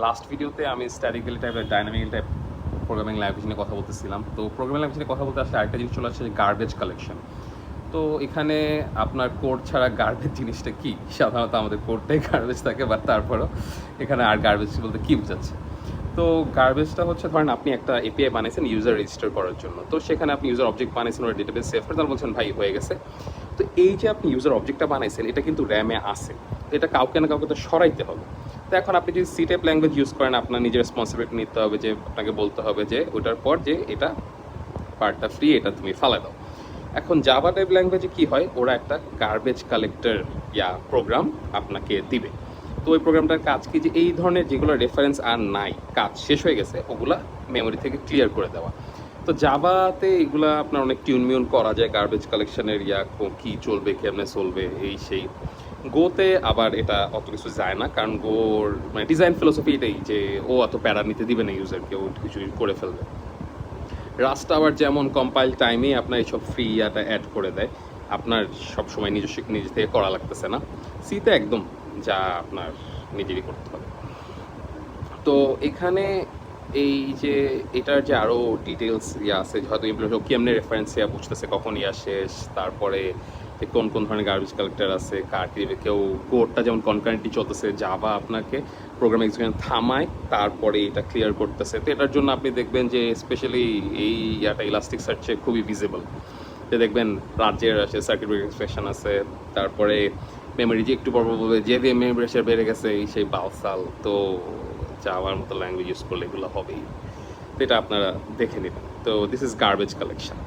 Last ভিডিওতে আমি statically টাইপের ডাইনামিক্যাল টাইপ প্রোগ্রামিং ল্যাঙ্গুয়েজ নিয়ে কথা বলতেছিলাম। তো প্রোগ্রামিং ল্যাঙ্গুয়েজ নিয়ে কথা বলতে আসলে আরেকটা জিনিস চলে আসছে, গার্বেজ কালেকশন। তো এখানে আপনার কোড ছাড়া গার্বেজ জিনিসটা কি? সাধারণত আমাদের কোডটাই গার্বেজ থাকে, বাট তারপরেও এখানে আর গার্বেজ বলতে কী বোঝাচ্ছে? তো গার্বেজটা হচ্ছে, ধরেন আপনি একটা এপিআই বানিয়েছেন ইউজার রেজিস্টার করার জন্য। তো সেখানে আপনি ইউজার অবজেক্ট বানিয়েছেন, ওর ডেটাবেস সেভ করে, তাহলে বলছেন ভাই হয়ে গেছে। তো এই যে আপনি ইউজার অবজেক্টটা বানাইছেন, এটা কিন্তু র্যামে আসে, তো এটা কাউকে না কাউকে তো সরাইতে হবে। তো এখন আপনি যদি সি টাইপ ল্যাঙ্গুয়েজ ইউজ করেন, আপনার নিজের রেসপন্সিবিলিটি নিতে হবে, যে আপনাকে বলতে হবে যে ওটার পর যে এটা পার্টটা ফ্রি, এটা তুমি ফালাই দাও। এখন জাভা টাইপ ল্যাঙ্গুয়েজে কী হয়, ওরা একটা গার্বেজ কালেক্টর প্রোগ্রাম আপনাকে দিবে। তো ওই প্রোগ্রামটার কাজ কি, যে এই ধরনের যেগুলো রেফারেন্স আর নাই, কাজ শেষ হয়ে গেছে, ওগুলা মেমোরি থেকে ক্লিয়ার করে দেওয়া। তো জাভাতে এগুলা আপনার অনেক টিউনমিউন করা যায়, গার্বেজ কালেকশনের কী চলবে, কেমনে চলবে, এই সেই। গোতে আবার এটা অত কিছু যায় না, কারণ গোর মানে ডিজাইন ফিলোসফি এটাই যে ও অত প্যারা নিতে দিবে না ইউজারকে, ও কিছু করে ফেলবে। রাস্ট আবার যেমন কম্পাইল টাইমে আপনার এইসব ফ্রি অ্যাড করে দেয়, আপনার সবসময় নিজস্ব নিজে থেকে করা লাগতেছে না। সিতে একদম যা আপনার নিজেরই করতে হবে। তো এখানে এই যে এটার যে আরও ডিটেলস আছে, হয়তো ইমপ্লিমেন্ট কেমনে রেফারেন্স বুঝতেছে কখন শেষ, তারপরে যে কোন কোন ধরনের গার্বেজ কালেক্টর আছে, কার কী দিবে, কেউ কোডটা যেমন কনকারেন্টলি চলতেছে, জাভা আপনাকে প্রোগ্রাম এক্সিকিউশন থামায় তারপরে এটা ক্লিয়ার করতেছে। তো এটার জন্য আপনি দেখবেন যে স্পেশালি এই ইলাস্টিক সার্চে খুবই ভিজিবল, যে দেখবেন রাজ্যের আছে, সার্কিট এক্সপ্রেশন আছে, তারপরে মেমোরি যে একটু পর বলবে যে মেমোরি প্রেশার বেড়ে গেছে, সেই বাউসাল। তো জাভার মতো ল্যাঙ্গুয়েজ ইউজ করলে এগুলো হবেই। তো এটা আপনারা দেখে নেবেন। তো দিস ইজ গার্বেজ কালেকশন।